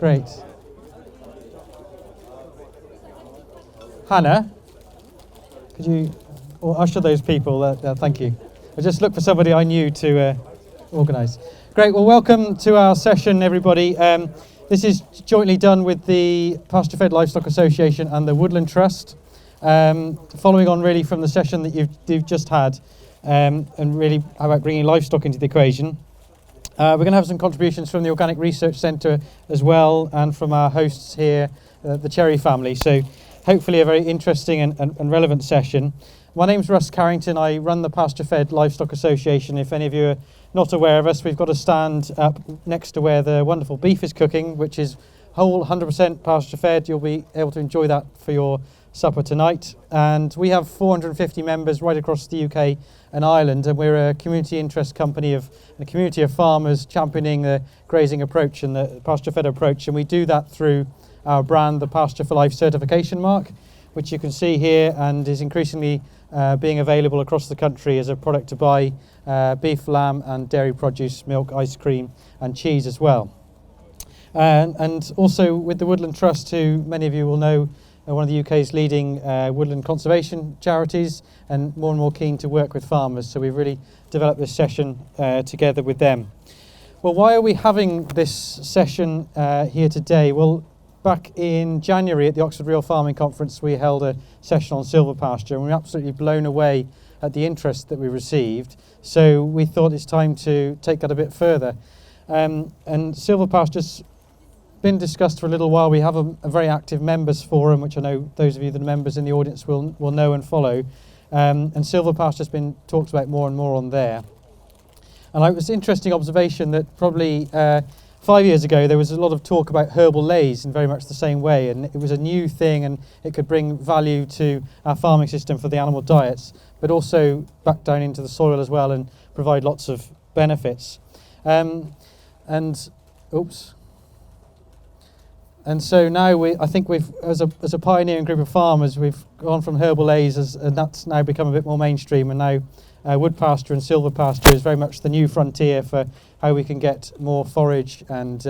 Great. Hannah, could you usher those people? Thank you. I just looked for somebody I knew to organise. Great. Well, welcome to our session, everybody. This is jointly done with the Pasture Fed Livestock Association and the Woodland Trust, following on really from the session that you've just had, and really about bringing livestock into the equation. We're going to have some contributions from the Organic Research Centre as well, and from our hosts here, the Cherry family. So hopefully a very interesting and relevant session. My name's Russ Carrington. I run the Pasture Fed Livestock Association. If any of you are not aware of us, we've got a stand up next to where the wonderful beef is cooking, which is whole 100% pasture fed. You'll be able to enjoy that for your supper tonight. And we have 450 members right across the UK and Ireland, and we're a community interest company of a community of farmers championing the grazing approach and the pasture fed approach, and we do that through our brand, the Pasture for Life certification mark, which you can see here and is increasingly being available across the country as a product to buy beef, lamb and dairy produce, milk, ice cream and cheese as well. And also with the Woodland Trust, who many of you will know, one of the UK's leading woodland conservation charities, and more keen to work with farmers. So we've really developed this session together with them. Well, why are we having this session here today? Well, back in January at the Oxford Real Farming Conference, we held a session on silvopasture, and we were absolutely blown away at the interest that we received. So we thought it's time to take that a bit further. And silvopasture's been discussed for a little while. We have a very active members forum, which I know those of you that are members in the audience will know and follow. And silvopasture's been talked about more and more on there. And it was an interesting observation that probably 5 years ago there was a lot of talk about herbal leys in very much the same way, and it was a new thing and it could bring value to our farming system for the animal diets, but also back down into the soil as well and provide lots of benefits. And so now I think we've, as a pioneering group of farmers, we've gone from herbal leys, and that's now become a bit more mainstream, and now wood pasture and silvopasture is very much the new frontier for how we can get more forage and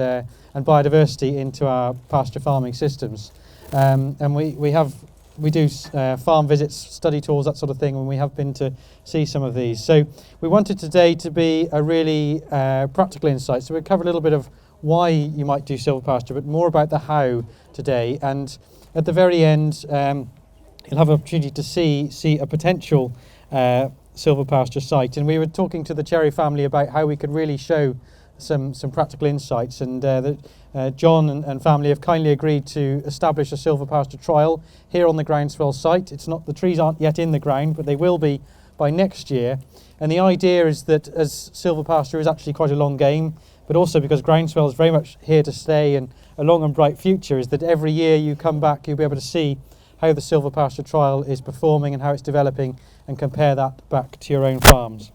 biodiversity into our pasture farming systems. And we do farm visits, study tours, that sort of thing, and we have been to see some of these. So we wanted today to be a really practical insight. So we'll cover a little bit of why you might do silvopasture, but more about the how today. And at the very end, you'll have an opportunity to see a potential silvopasture site. And we were talking to the Cherry family about how we could really show some practical insights. And John and family have kindly agreed to establish a silvopasture trial here on the Groundswell site. The trees aren't yet in the ground, but they will be by next year. And the idea is that, as silvopasture is actually quite a long game, but also because Groundswell is very much here to stay and a long and bright future, is that every year you come back, you'll be able to see how the silvopasture trial is performing and how it's developing, and compare that back to your own farms.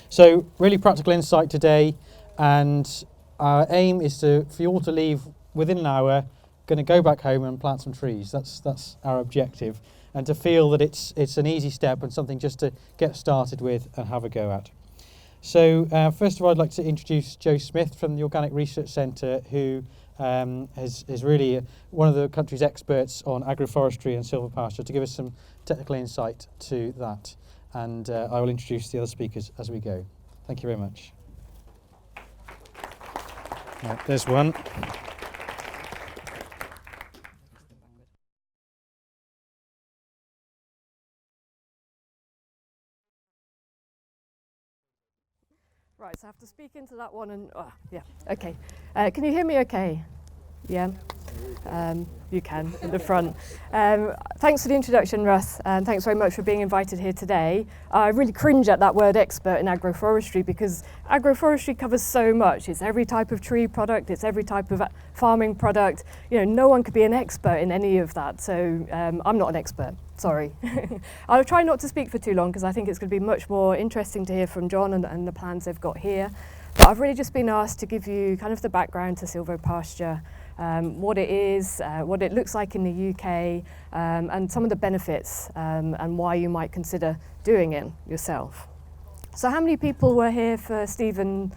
So really practical insight today, and our aim is for you all to leave within an hour, going to go back home and plant some trees. That's our objective, and to feel that it's an easy step and something just to get started with and have a go at. So first of all, I'd like to introduce Joe Smith from the Organic Research Centre, who is really one of the country's experts on agroforestry and silvopasture, to give us some technical insight to that. And I will introduce the other speakers as we go. Thank you very much. Right, there's one. Right, so I have to speak into that one and, yeah, okay. Can you hear me okay? Yeah? You can, in the front. Thanks for the introduction, Russ, and thanks very much for being invited here today. I really cringe at that word expert in agroforestry, because agroforestry covers so much. It's every type of tree product, it's every type of farming product. You know, no one could be an expert in any of that, so I'm not an expert. Sorry. I'll try not to speak for too long, because I think it's going to be much more interesting to hear from John and the plans they've got here. But I've really just been asked to give you kind of the background to silvopasture, what it is, what it looks like in the UK, and some of the benefits and why you might consider doing it yourself. So how many people were here for Stephen's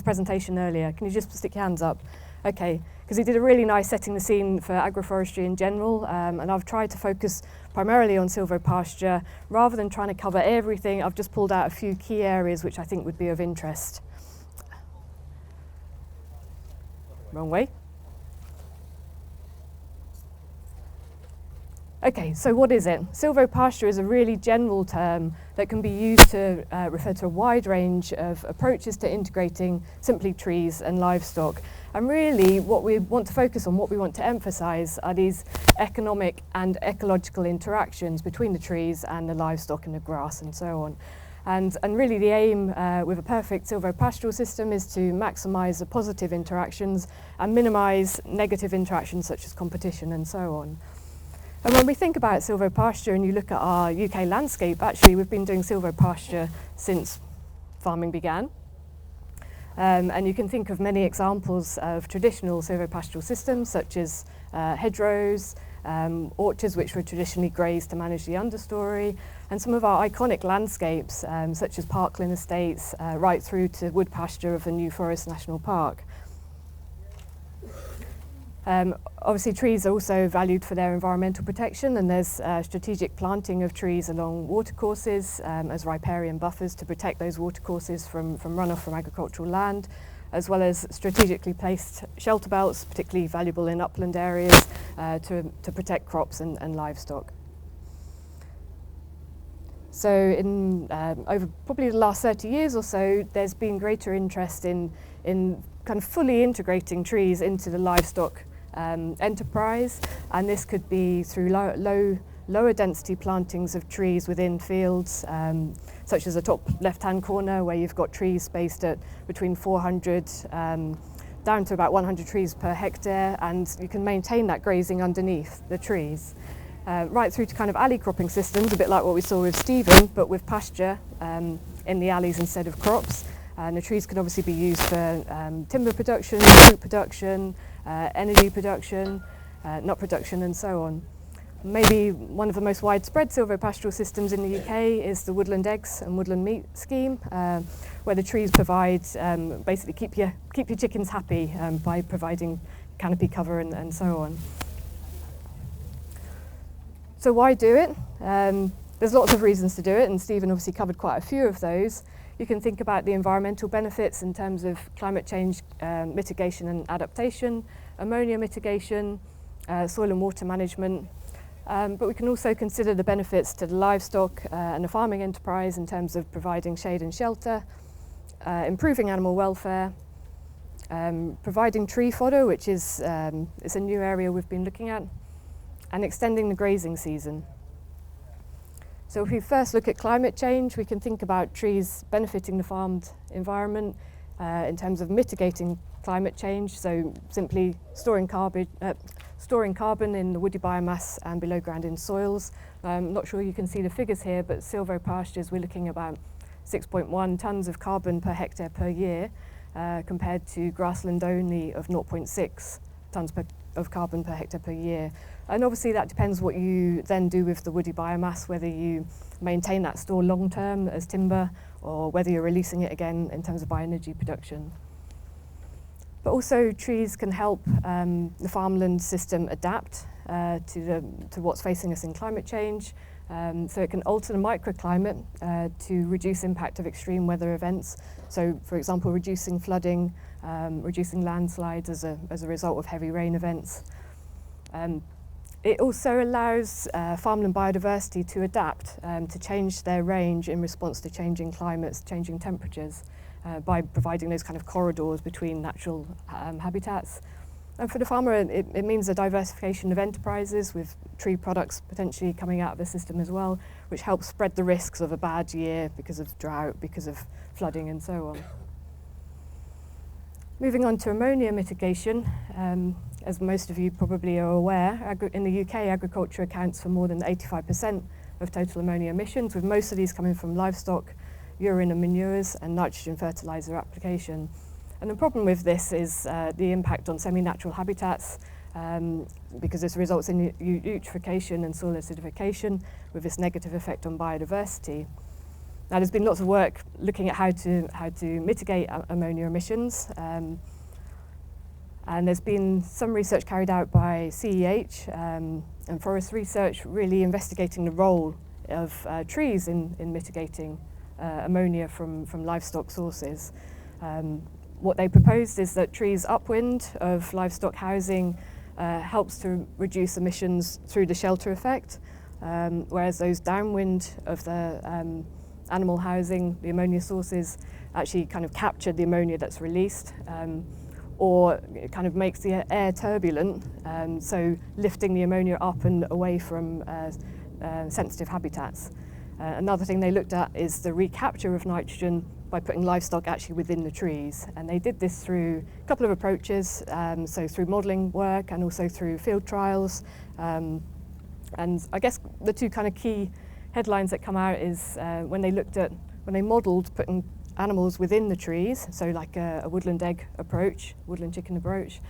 presentation earlier? Can you just stick your hands up? Okay, because he did a really nice setting the scene for agroforestry in general, and I've tried to focus primarily on silvopasture. Rather than trying to cover everything, I've just pulled out a few key areas which I think would be of interest. Wrong way. Okay, so what is it? Silvopasture is a really general term that can be used to refer to a wide range of approaches to integrating simply trees and livestock. And really what we want to focus on, what we want to emphasise, are these economic and ecological interactions between the trees and the livestock and the grass and so on. And really the aim with a perfect silvopastoral system is to maximise the positive interactions and minimise negative interactions such as competition and so on. And when we think about silvopasture and you look at our UK landscape, actually we've been doing silvopasture since farming began. And you can think of many examples of traditional silvopastoral systems such as hedgerows, orchards which were traditionally grazed to manage the understory, and some of our iconic landscapes such as parkland estates right through to wood pasture of the New Forest National Park. Obviously trees are also valued for their environmental protection, and there's strategic planting of trees along watercourses as riparian buffers to protect those watercourses from runoff from agricultural land, as well as strategically placed shelter belts, particularly valuable in upland areas to protect crops and livestock. So in over probably the last 30 years or so, there's been greater interest in kind of fully integrating trees into the livestock enterprise, and this could be through lower density plantings of trees within fields, such as the top left-hand corner where you've got trees spaced at between 400 down to about 100 trees per hectare, and you can maintain that grazing underneath the trees. Right through to kind of alley cropping systems, a bit like what we saw with Stephen, but with pasture in the alleys instead of crops. And the trees can obviously be used for timber production, fruit production, energy production, nut production and so on. Maybe one of the most widespread silvopastoral systems in the UK is the Woodland eggs and Woodland meat scheme, where the trees provide, basically keep your chickens happy by providing canopy cover and so on. So why do it? There's lots of reasons to do it, and Stephen obviously covered quite a few of those. You can think about the environmental benefits in terms of climate change mitigation and adaptation, ammonia mitigation, soil and water management, but we can also consider the benefits to the livestock and the farming enterprise in terms of providing shade and shelter, improving animal welfare, providing tree fodder, which is it's a new area we've been looking at, and extending the grazing season. So if we first look at climate change, we can think about trees benefiting the farmed environment in terms of mitigating climate change, so simply storing carbon in the woody biomass and below ground in soils. I'm not sure you can see the figures here, but silvopastures, we're looking at about 6.1 tonnes of carbon per hectare per year, compared to grassland only of 0.6 tonnes of carbon per hectare per year. And obviously that depends what you then do with the woody biomass, whether you maintain that store long term as timber or whether you're releasing it again in terms of bioenergy production. But also trees can help the farmland system adapt to what's facing us in climate change. So it can alter the microclimate to reduce impact of extreme weather events. So for example, reducing flooding, reducing landslides as a result of heavy rain events. It also allows farmland biodiversity to adapt, to change their range in response to changing climates, changing temperatures, by providing those kind of corridors between natural habitats. And for the farmer, it means a diversification of enterprises with tree products potentially coming out of the system as well, which helps spread the risks of a bad year because of drought, because of flooding and so on. Moving on to ammonia mitigation, as most of you probably are aware, in the UK agriculture accounts for more than 85% of total ammonia emissions, with most of these coming from livestock, urine and manures, and nitrogen fertiliser application. And the problem with this is the impact on semi-natural habitats, because this results in eutrophication and soil acidification, with this negative effect on biodiversity. Now, there's been lots of work looking at how to mitigate ammonia emissions, And there's been some research carried out by CEH and Forest Research really investigating the role of trees in mitigating ammonia from livestock sources. What they proposed is that trees upwind of livestock housing helps to reduce emissions through the shelter effect, whereas those downwind of the animal housing, the ammonia sources, actually kind of capture the ammonia that's released, or it kind of makes the air turbulent, so lifting the ammonia up and away from sensitive habitats. Another thing they looked at is the recapture of nitrogen by putting livestock actually within the trees. And they did this through a couple of approaches, so through modelling work and also through field trials. And I guess the two kind of key headlines that come out is when they modelled putting animals within the trees, so like a woodland egg approach, woodland chicken approach,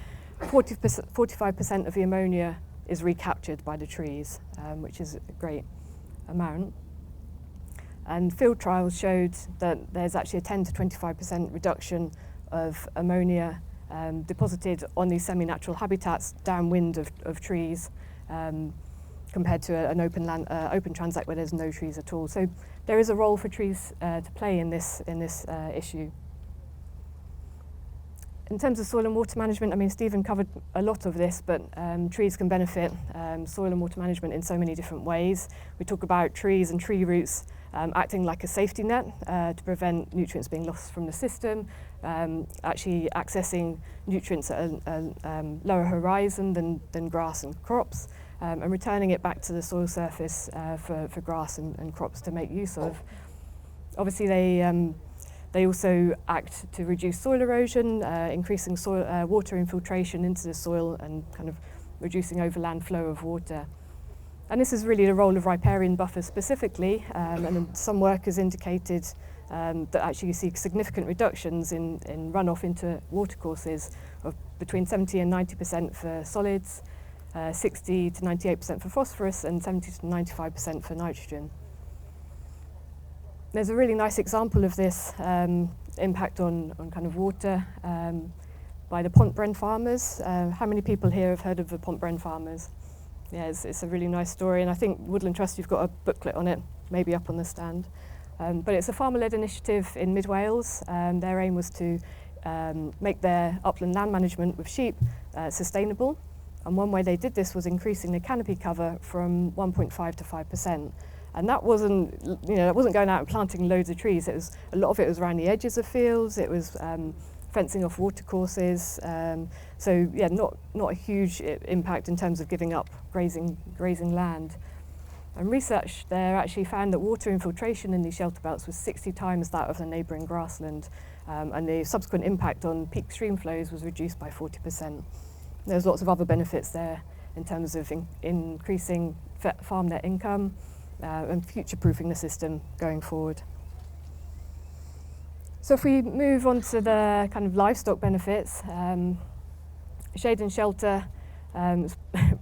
45% of the ammonia is recaptured by the trees, which is a great amount. And field trials showed that there's actually a 10 to 25% reduction of ammonia deposited on these semi-natural habitats downwind of trees, compared to an open transect where there's no trees at all. So there is a role for trees to play in this issue. In terms of soil and water management, I mean, Stephen covered a lot of this, but trees can benefit soil and water management in so many different ways. We talk about trees and tree roots acting like a safety net to prevent nutrients being lost from the system, actually accessing nutrients at a lower horizon than grass and crops, and returning it back to the soil surface for grass and crops to make use of. Obviously, they also act to reduce soil erosion, increasing soil, water infiltration into the soil and kind of reducing overland flow of water. And this is really the role of riparian buffers specifically, and some work has indicated that actually you see significant reductions in runoff into watercourses of between 70 and 90% for solids, 60 to 98% for phosphorus, and 70 to 95% for nitrogen. There's a really nice example of this impact on kind of water by the Pontbren farmers. How many people here have heard of the Pontbren farmers? Yeah, it's a really nice story, and I think Woodland Trust, you've got a booklet on it, maybe up on the stand. But it's a farmer-led initiative in mid-Wales. Their aim was to make their upland land management with sheep sustainable. And one way they did this was increasing the canopy cover from 1.5 to 5%. And that wasn't, it wasn't going out and planting loads of trees. It was a lot of it was around the edges of fields. It was fencing off watercourses. So yeah, not a huge impact in terms of giving up grazing land. And research there actually found that water infiltration in these shelter belts was 60 times that of the neighbouring grassland, and the subsequent impact on peak stream flows was reduced by 40%. There's lots of other benefits there in terms of increasing farm net income and future-proofing the system going forward. So if we move on to the kind of livestock benefits, shade and shelter is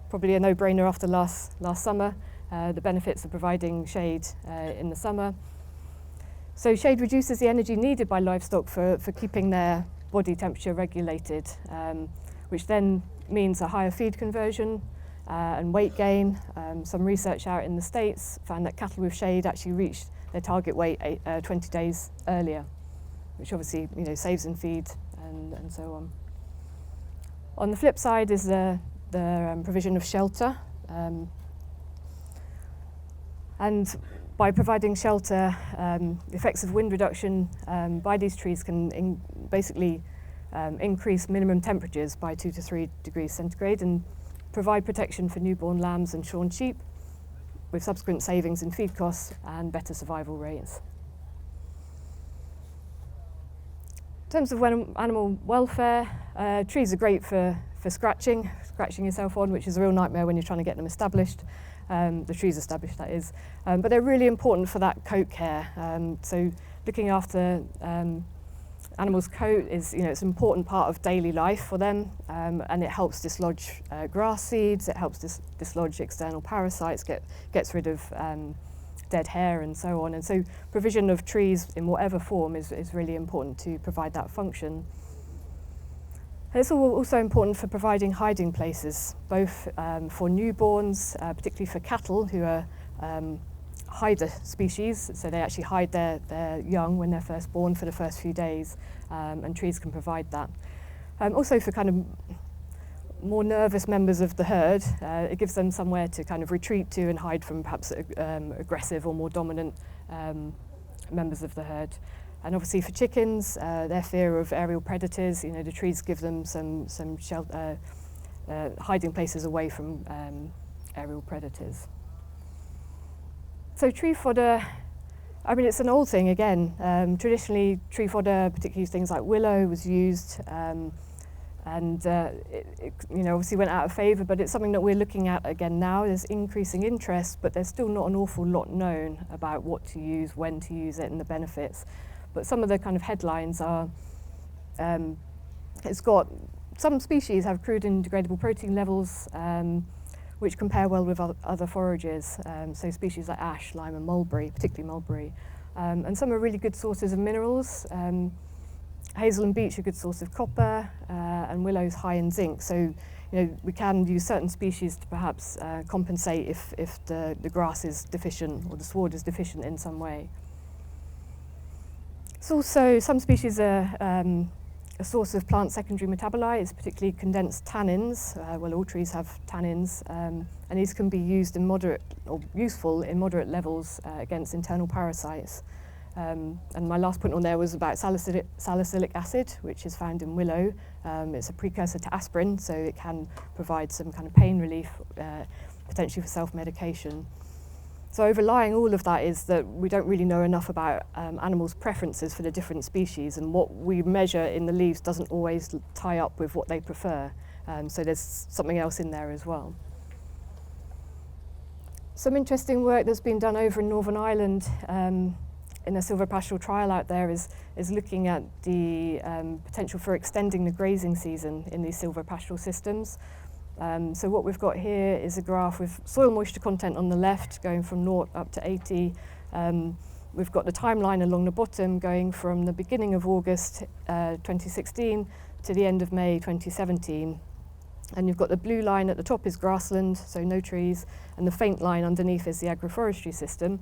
probably a no-brainer after last summer. The benefits of providing shade in the summer. So shade reduces the energy needed by livestock for keeping their body temperature regulated, which then means a higher feed conversion and weight gain. Some research out in the States found that cattle with shade actually reached their target weight 20 days earlier, which obviously saves in feed and so on. On the flip side is the provision of shelter. And by providing shelter, the effects of wind reduction by these trees can basically increase minimum temperatures by 2 to 3 degrees centigrade and provide protection for newborn lambs and shorn sheep, with subsequent savings in feed costs and better survival rates. In terms of animal welfare, trees are great for scratching yourself on, which is a real nightmare when you're trying to get them established. The trees established, that is. But they're really important for that coat care. So looking after animals' coat is, it's an important part of daily life for them, and it helps dislodge grass seeds, it helps dislodge external parasites, gets rid of dead hair and so on. And so provision of trees in whatever form is really important to provide that function. It's also important for providing hiding places, both for newborns, particularly for cattle who are hider species, so they actually hide their young when they're first born for the first few days, and trees can provide that. Also for kind of more nervous members of the herd, it gives them somewhere to kind of retreat to and hide from perhaps aggressive or more dominant members of the herd. And obviously for chickens, their fear of aerial predators, you know, the trees give them some shelter, hiding places away from aerial predators. So tree fodder, I mean, it's an old thing again. Traditionally, tree fodder, particularly things like willow, was used, and it you know, obviously went out of favour, but it's something that we're looking at again now. There's increasing interest, but there's still not an awful lot known about what to use, when to use it, and the benefits. But some of the kind of headlines are, it's got, some species have crude and degradable protein levels, which compare well with other forages, so species like ash, lime and mulberry, particularly mulberry. And some are really good sources of minerals. Hazel and beech are a good source of copper, and willow's high in zinc. So, you know, we can use certain species to perhaps compensate if the grass is deficient or the sward is deficient in some way. It's also, some species are a source of plant secondary metabolites, particularly condensed tannins. Well, all trees have tannins, and these can be used in moderate, or useful in moderate levels against internal parasites. And my last point on there was about salicylic acid, which is found in willow. It's a precursor to aspirin, so it can provide some kind of pain relief, potentially for self-medication. So overlying all of that is that we don't really know enough about animals' preferences for the different species, and what we measure in the leaves doesn't always tie up with what they prefer. So there's something else in there as well. Some interesting work that's been done over in Northern Ireland in a silvopastoral trial out there is looking at the potential for extending the grazing season in these silvopastoral systems. So what we've got here is a graph with soil moisture content on the left going from 0 up to 80. We've got the timeline along the bottom going from the beginning of August 2016 to the end of May 2017. And you've got the blue line at the top is grassland, so no trees, and the faint line underneath is the agroforestry system,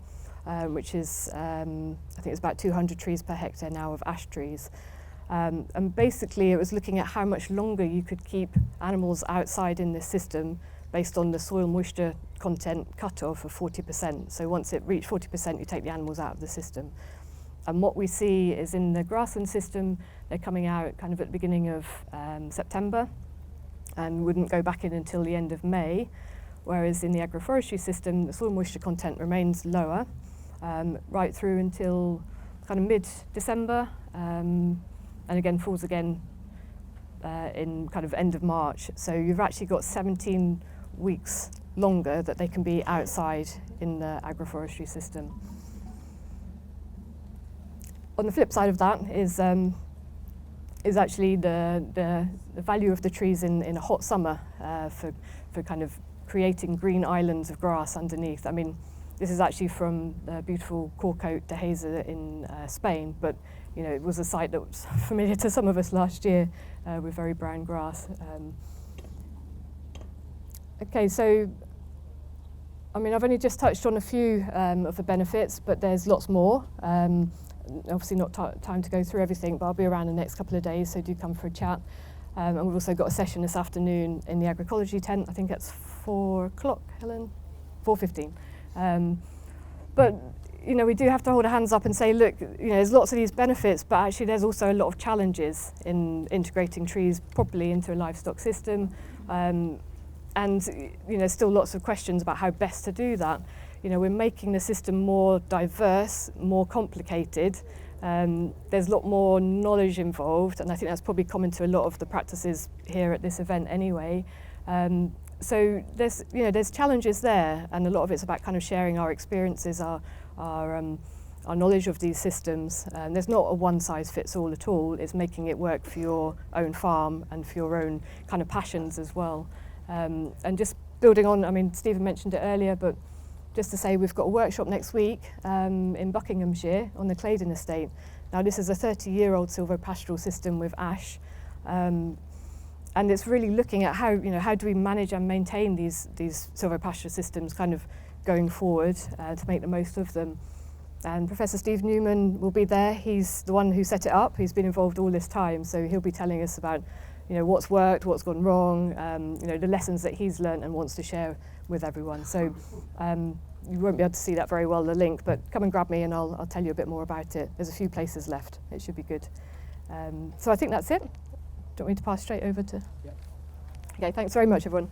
which is, I think it's about 200 trees per hectare now of ash trees. And basically it was looking at how much longer you could keep animals outside in this system based on the soil moisture content cutoff of 40%. So once it reached 40%, you take the animals out of the system. And what we see is in the grassland system, they're coming out kind of at the beginning of September and wouldn't go back in until the end of May. Whereas in the agroforestry system, the soil moisture content remains lower right through until kind of mid-December. And again falls again in kind of end of March. So you've actually got 17 weeks longer that they can be outside in the agroforestry system. On the flip side of that is actually the value of the trees in a hot summer for kind of creating green islands of grass underneath. I mean, this is actually from the beautiful Corcote de Heza in Spain, but you know, it was a site that was familiar to some of us last year with very brown grass. Okay, so I mean, I've only just touched on a few of the benefits, but there's lots more. Obviously not time to go through everything, but I'll be around the next couple of days, so do come for a chat. And we've also got a session this afternoon in the agroecology tent. I think it's 4 o'clock, Helen? 4:15. But you know, we do have to hold our hands up and say, look, you know, there's lots of these benefits, but actually there's also a lot of challenges in integrating trees properly into a livestock system. And you know, still lots of questions about how best to do that. You know, we're making the system more diverse, more complicated. There's a lot more knowledge involved, and I think that's probably common to a lot of the practices here at this event anyway. So there's challenges there, and a lot of it's about kind of sharing our experiences, our knowledge of these systems. There's not a one-size-fits-all at all. It's making it work for your own farm and for your own kind of passions as well. And just building on, I mean, Stephen mentioned it earlier, but just to say we've got a workshop next week in Buckinghamshire on the Claydon estate. Now this is a 30-year-old silvopastoral system with ash. and it's really looking at how do we manage and maintain these silvopasture systems kind of going forward to make the most of them. And Professor Steve Newman will be there. He's the one who set it up. He's been involved all this time, so he'll be telling us about what's worked, what's gone wrong, the lessons that he's learned and wants to share with everyone. So you won't be able to see that very well, the link, but come and grab me and I'll tell you a bit more about it. There's a few places left. It should be good. So I think that's it. Do you want me to pass straight over to? Yeah. Okay, thanks very much, everyone.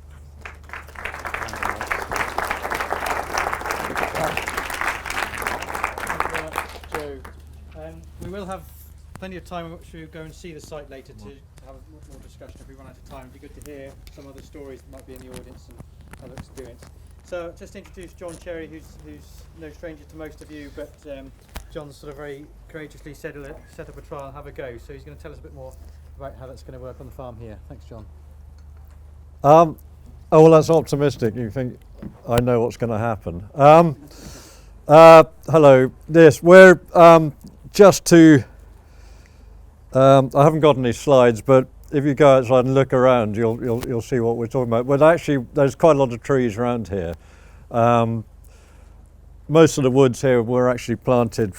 We will have plenty of time. I'm sure we'll go and see the site later to have more discussion if we run out of time. It'd be good to hear some other stories that might be in the audience and other experience. So just introduce John Cherry, who's no stranger to most of you, but John's sort of very courageously set up a trial and have a go. So he's going to tell us a bit more about how that's going to work on the farm here. Thanks, John. Oh, well, that's optimistic. You think I know what's going to happen. Hello. Yes, we're just to. I haven't got any slides, but if you go outside and look around, you'll see what we're talking about. But actually, there's quite a lot of trees around here. Most of the woods here were actually planted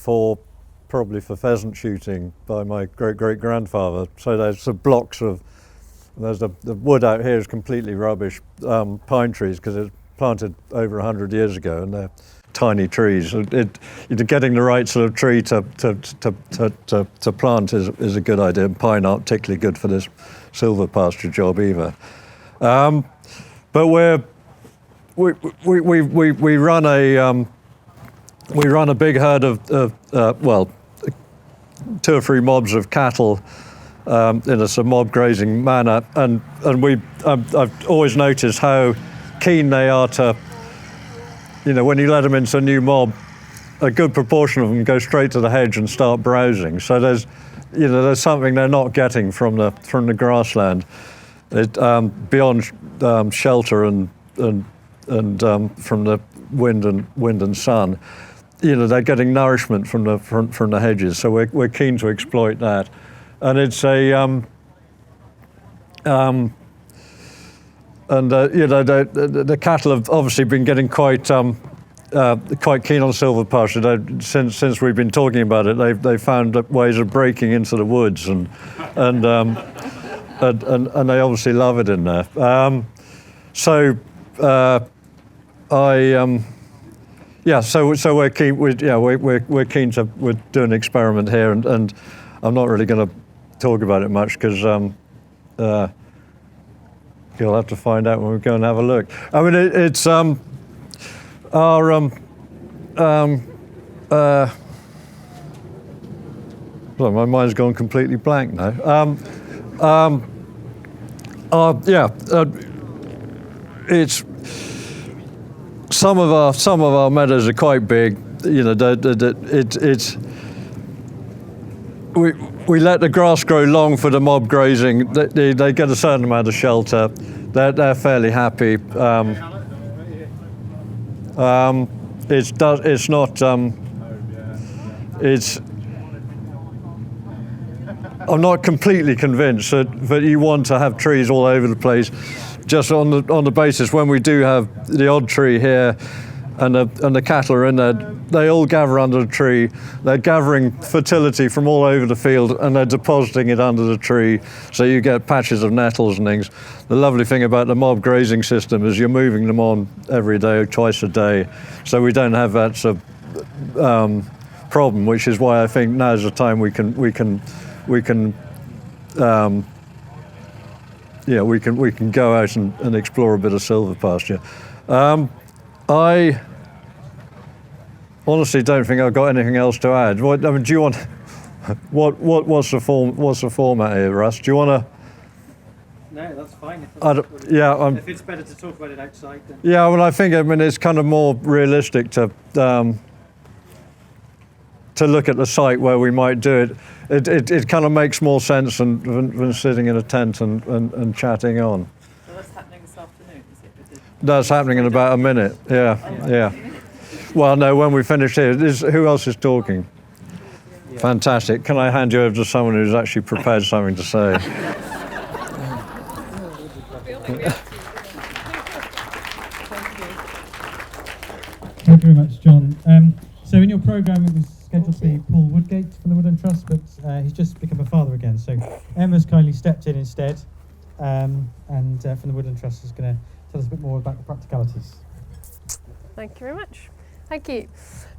probably for pheasant shooting by my great-great-grandfather. So there's some blocks of. The wood out here is completely rubbish, pine trees, because it's planted over 100 years ago, and they're tiny trees. Getting the right sort of tree to plant is a good idea. And pine aren't particularly good for this silvopasture job either. But we run a big herd of 2 or 3 mobs of cattle in a sort of mob grazing manner, and I've always noticed how keen they are to. When you let them into a new mob, a good proportion of them go straight to the hedge and start browsing. So there's something they're not getting from the grassland, beyond shelter and from the wind and sun. They're getting nourishment from the hedges. So we're keen to exploit that, and it's a. The cattle have obviously been getting quite keen on silvopasture. Since we've been talking about it, they've found ways of breaking into the woods, and they obviously love it in there. So we're keen. We're keen to do an experiment here, and I'm not really going to talk about it much because. You'll have to find out when we go and have a look. I mean, it's our well, my mind's gone completely blank now. It's some of our meadows are quite big. We let the grass grow long for the mob grazing. They get a certain amount of shelter. They're fairly happy. It's not. I'm not completely convinced that you want to have trees all over the place. Just on the basis when we do have the odd tree here, and the cattle are in there, they all gather under the tree. They're gathering fertility from all over the field, and they're depositing it under the tree, so you get patches of nettles and things. The lovely thing about the mob grazing system is you're moving them on every day or twice a day, so we don't have that sort of problem, which is why I think now's the time we can go out and explore a bit of silvopasture. I honestly don't think I've got anything else to add. Do you want? What's the format here, Russ? Do you want to? No, that's fine. If it's better to talk about it outside, then. Yeah, well, I think it's kind of more realistic to look at the site where we might do it. It kind of makes more sense than sitting in a tent and chatting on. So that's happening this afternoon, is it? That's happening in about a minute. Yeah. Well, no, when we finish here, who else is talking? Yeah. Fantastic. Can I hand you over to someone who's actually prepared something to say? Thank you very much, John. So in your programme it was scheduled to be Paul Woodgate from the Woodland Trust, but he's just become a father again. So Emma's kindly stepped in instead, and from the Woodland Trust is going to tell us a bit more about the practicalities. Thank you very much. Thank you.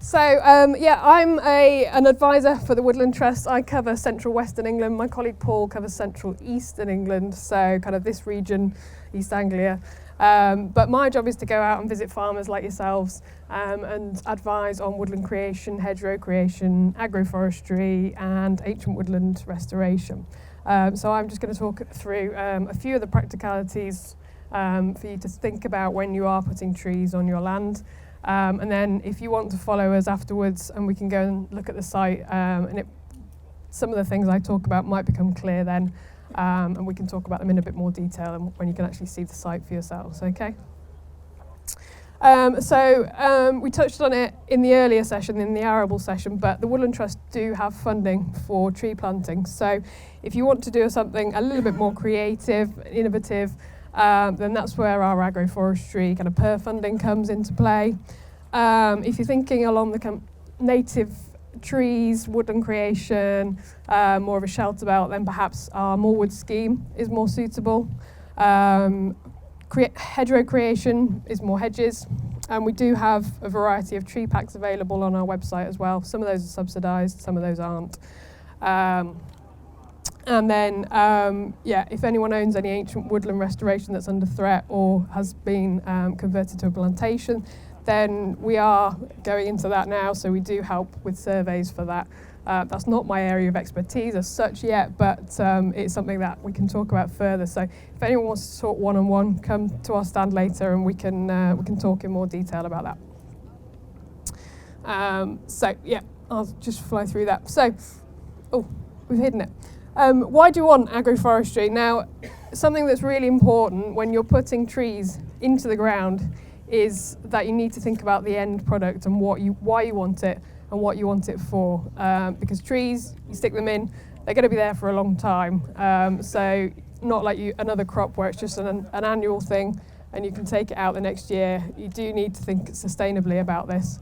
So, I'm an advisor for the Woodland Trust. I cover central Western England. My colleague Paul covers central Eastern England, so kind of this region, East Anglia. But my job is to go out and visit farmers like yourselves and advise on woodland creation, hedgerow creation, agroforestry and ancient woodland restoration. So I'm just going to talk through a few of the practicalities for you to think about when you are putting trees on your land. And then if you want to follow us afterwards and we can go and look at the site, some of the things I talk about might become clear then, and we can talk about them in a bit more detail and when you can actually see the site for yourselves, okay? We touched on it in the earlier session, in the arable session, but the Woodland Trust do have funding for tree planting. So if you want to do something a little bit more creative, innovative, then that's where our agroforestry kind of PER funding comes into play. If you're thinking along the native trees, woodland creation, more of a shelter belt, then perhaps our Moorwood scheme is more suitable. Hedgerow creation is more hedges, and we do have a variety of tree packs available on our website as well. Some of those are subsidised, some of those aren't. If anyone owns any ancient woodland restoration that's under threat or has been converted to a plantation, then we are going into that now, so we do help with surveys for that. That's not my area of expertise as such yet, but it's something that we can talk about further. So if anyone wants to talk one-on-one, come to our stand later and we can talk in more detail about that. I'll just fly through that. So, we've hidden it. Why do you want agroforestry? Now, something that's really important when you're putting trees into the ground is that you need to think about the end product and why you want it and what you want it for. Because trees, you stick them in, they're going to be there for a long time. So not like another crop where it's just an annual thing and you can take it out the next year. You do need to think sustainably about this.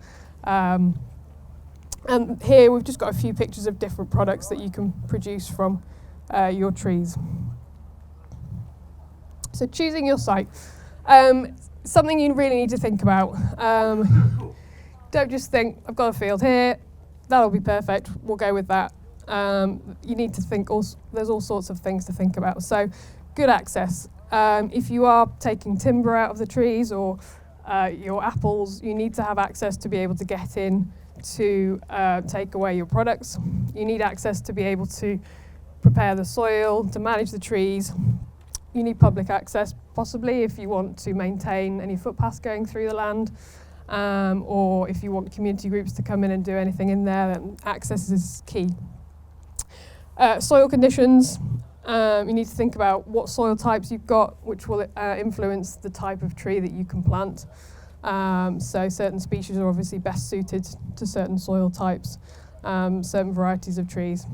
And here we've just got a few pictures of different products that you can produce from your trees. So choosing your site. Something you really need to think about. Don't just think, I've got a field here, that'll be perfect, we'll go with that. You need to think, there's all sorts of things to think about. So good access. If you are taking timber out of the trees or your apples, you need to have access to be able to get in to take away your products. You need access to be able to prepare the soil, to manage the trees. You need public access, possibly if you want to maintain any footpaths going through the land, or if you want community groups to come in and do anything in there, then access is key. Soil conditions, you need to think about what soil types you've got, which will influence the type of tree that you can plant. So certain species are obviously best suited to certain soil types, certain varieties of trees.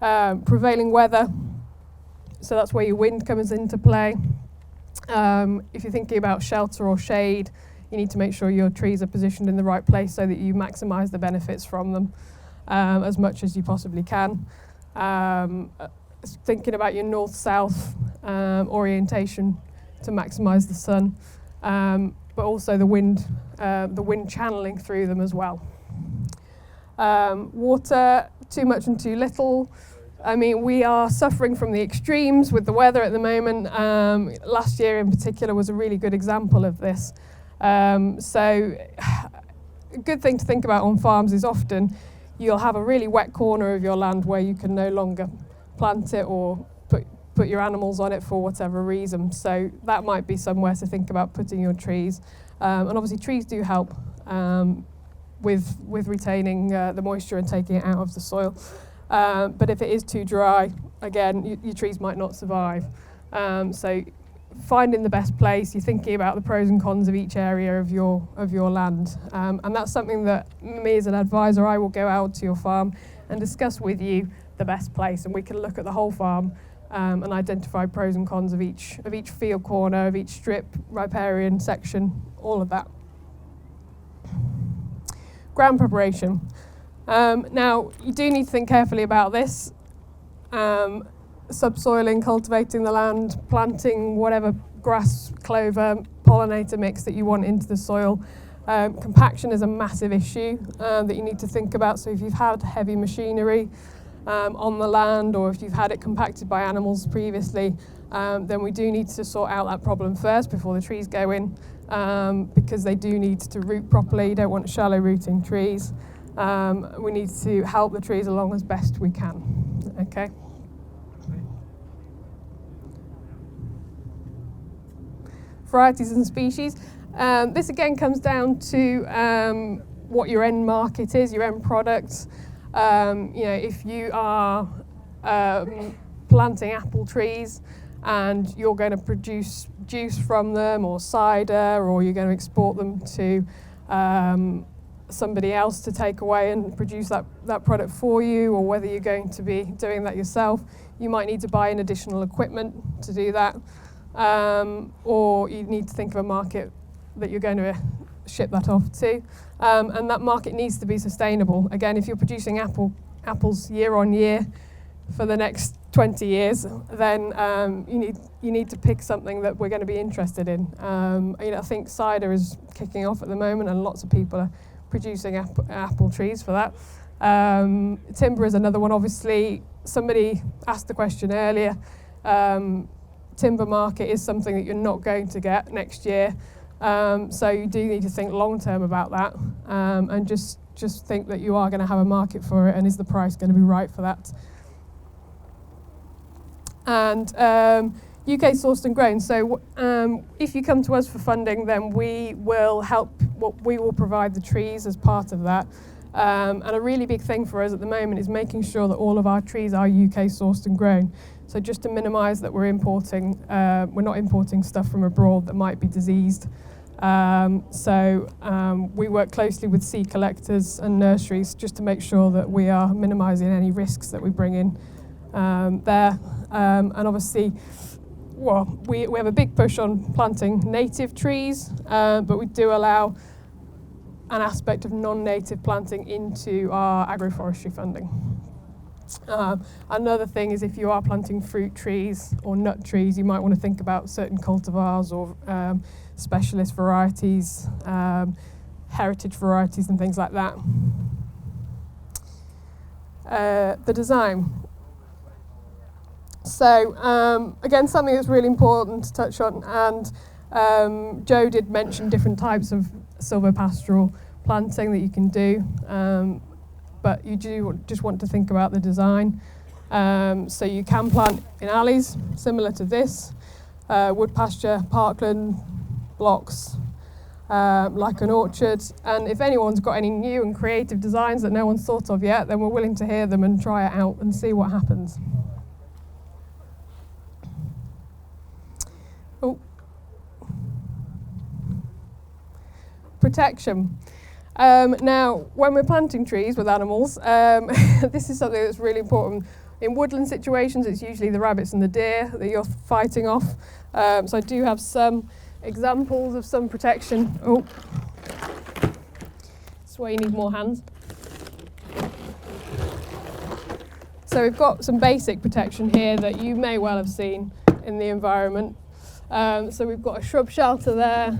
Prevailing weather, so that's where your wind comes into play. If you're thinking about shelter or shade, you need to make sure your trees are positioned in the right place so that you maximise the benefits from them as much as you possibly can. Thinking about your north-south orientation to maximise the sun, but also the wind channeling through them as well. Water, too much and too little. I mean, we are suffering from the extremes with the weather at the moment. Last year in particular was a really good example of this. So a good thing to think about on farms is often you'll have a really wet corner of your land where you can no longer plant it or put your animals on it for whatever reason. So that might be somewhere to think about putting your trees. And obviously trees do help with retaining the moisture and taking it out of the soil. But if it is too dry, again, your trees might not survive. So finding the best place, you're thinking about the pros and cons of each area of your land. And that's something that me as an advisor, I will go out to your farm and discuss with you the best place. And we can look at the whole farm and identify pros and cons of each field corner, of each strip, riparian section, all of that. Ground preparation. Now, you do need to think carefully about this. Subsoiling, cultivating the land, planting whatever grass, clover, pollinator mix that you want into the soil. Compaction is a massive issue that you need to think about. So if you've had heavy machinery on the land, or if you've had it compacted by animals previously, then we do need to sort out that problem first before the trees go in, because they do need to root properly. You don't want shallow rooting trees. We need to help the trees along as best we can. Okay. Varieties and species. This again comes down to what your end market is, your end product. If you are planting apple trees and you're going to produce juice from them, or cider, or you're going to export them to somebody else to take away and produce that product for you, or whether you're going to be doing that yourself, you might need to buy in additional equipment to do that, or you need to think of a market that you're going to ship that off to, and that market needs to be sustainable. Again, if you're producing apples year on year for the next 20 years, then you need to pick something that we're going to be interested in. I think cider is kicking off at the moment, and lots of people are producing apple trees for that. Timber is another one. Obviously, somebody asked the question earlier. Timber market is something that you're not going to get next year. So you do need to think long term about that, and just think that you are going to have a market for it, and is the price going to be right for that. And UK sourced and grown. So if you come to us for funding, then we will help. We will provide the trees as part of that. And a really big thing for us at the moment is making sure that all of our trees are UK sourced and grown. So just to minimise that we're not importing stuff from abroad that might be diseased. We work closely with seed collectors and nurseries just to make sure that we are minimising any risks that we bring in there. And obviously, we have a big push on planting native trees, but we do allow an aspect of non-native planting into our agroforestry funding. Another thing is, if you are planting fruit trees or nut trees, you might want to think about certain cultivars or specialist varieties, heritage varieties and things like that. The design. So again, something that's really important to touch on, and Joe did mention different types of silvopastoral planting that you can do, but you do just want to think about the design. So you can plant in alleys, similar to this, wood pasture, parkland, blocks, like an orchard. And if anyone's got any new and creative designs that no one's thought of yet, then we're willing to hear them and try it out and see what happens. Oh. Protection. Now, when we're planting trees with animals, this is something that's really important. In woodland situations, it's usually the rabbits and the deer that you're fighting off. So I do have some examples of some protection. Oh, that's why you need more hands. So we've got some basic protection here that you may well have seen in the environment. So we've got a shrub shelter there,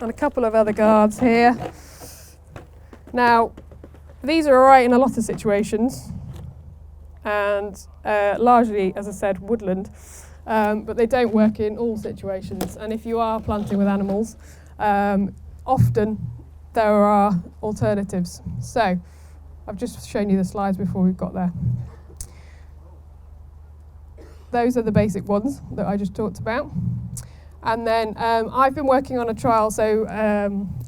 and a couple of other guards here. Now, these are all right in a lot of situations, and largely, as I said, woodland, but they don't work in all situations. And if you are planting with animals, often there are alternatives. So I've just shown you the slides before we've got there. Those are the basic ones that I just talked about. And then I've been working on a trial. So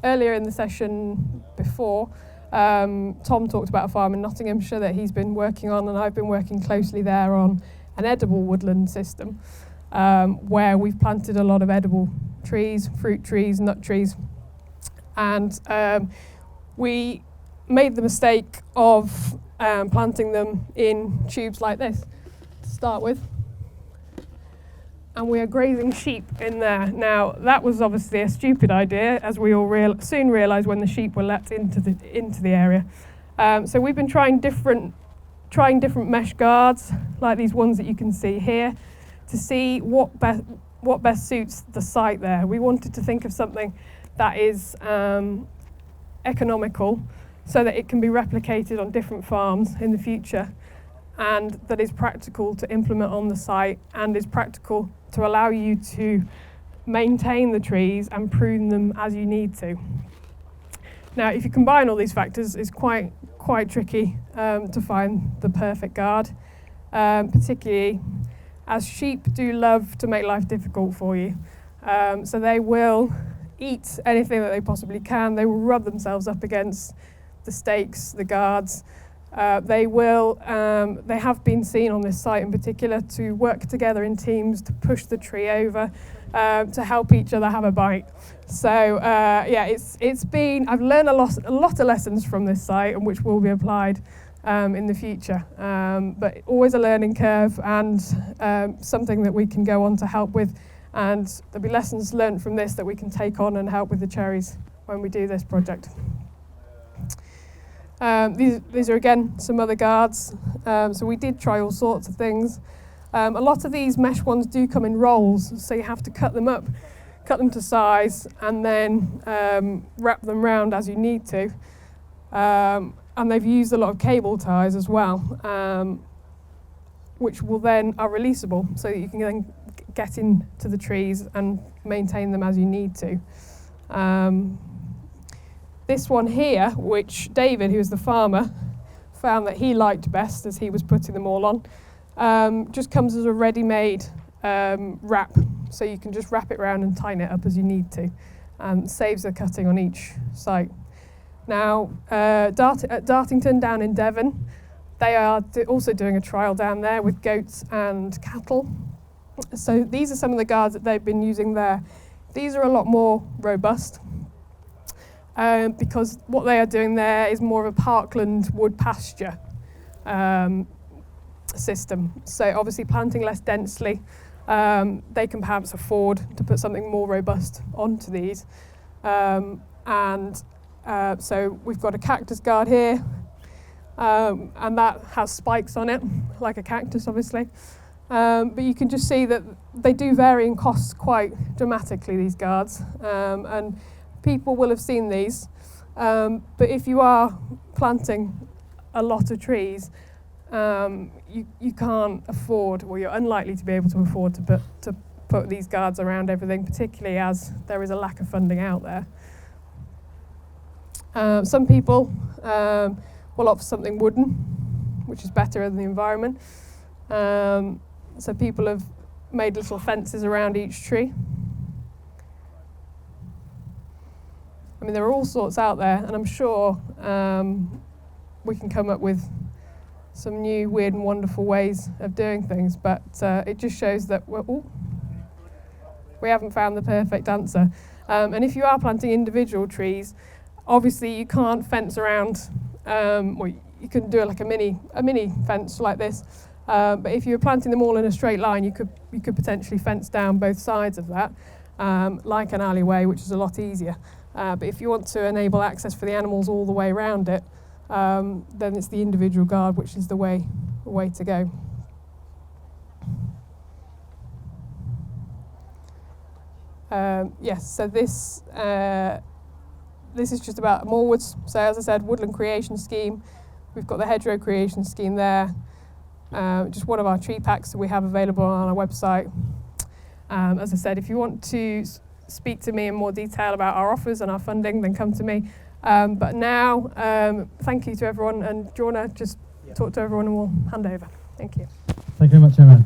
earlier in the session before, Tom talked about a farm in Nottinghamshire that he's been working on, and I've been working closely there on an edible woodland system where we've planted a lot of edible trees, fruit trees, nut trees. And we made the mistake of planting them in tubes like this to start with. And we are grazing sheep in there. Now, that was obviously a stupid idea, as we all soon realised when the sheep were let into the area. So we've been trying different mesh guards, like these ones that you can see here, to see what best suits the site there. We wanted to think of something that is economical, so that it can be replicated on different farms in the future, and that is practical to implement on the site, and is practical to allow you to maintain the trees and prune them as you need to. Now, if you combine all these factors, it's quite tricky to find the perfect guard, particularly as sheep do love to make life difficult for you. So they will eat anything that they possibly can. They will rub themselves up against the stakes, the guards. They have been seen on this site in particular to work together in teams to push the tree over, to help each other have a bite. So it's been, I've learned a lot of lessons from this site, and which will be applied in the future. But always a learning curve, and something that we can go on to help with. And there'll be lessons learned from this that we can take on and help with the cherries when we do this project. These are again some other guards. So we did try all sorts of things. A lot of these mesh ones do come in rolls, so you have to cut them up, cut them to size, and then wrap them round as you need to. And they've used a lot of cable ties as well, which will then are releasable, so that you can then get into the trees and maintain them as you need to. This one here, which David, who is the farmer, found that he liked best as he was putting them all on, just comes as a ready-made wrap, so you can just wrap it around and tighten it up as you need to, and saves the cutting on each site. Now, at Dartington down in Devon, they are also doing a trial down there with goats and cattle. So these are some of the guards that they've been using there. These are a lot more robust, because what they are doing there is more of a parkland wood pasture system. So obviously planting less densely, they can perhaps afford to put something more robust onto these. So we've got a cactus guard here, and that has spikes on it, like a cactus obviously. But you can just see that they do vary in costs quite dramatically, these guards. And people will have seen these, but if you are planting a lot of trees, you can't afford, or you're unlikely to be able to afford to put these guards around everything, particularly as there is a lack of funding out there. Some people will opt for something wooden, which is better in the environment. So people have made little fences around each tree. I mean, there are all sorts out there, and I'm sure we can come up with some new, weird and wonderful ways of doing things, but it just shows that we haven't found the perfect answer. And if you are planting individual trees, obviously you can't fence around, well, you can do like a mini fence like this, but if you were planting them all in a straight line, you could potentially fence down both sides of that, like an alleyway, which is a lot easier. But if you want to enable access for the animals all the way around it, then it's the individual guard, which is the way to go. Yes, so this is just about Morewoods. So as I said, Woodland Creation Scheme. We've got the Hedgerow Creation Scheme there. Just one of our tree packs that we have available on our website. As I said, if you want to speak to me in more detail about our offers and our funding, then come to me. But now, thank you to everyone, and do you want to just talk to everyone and we'll hand over. Thank you. Thank you very much, Emma.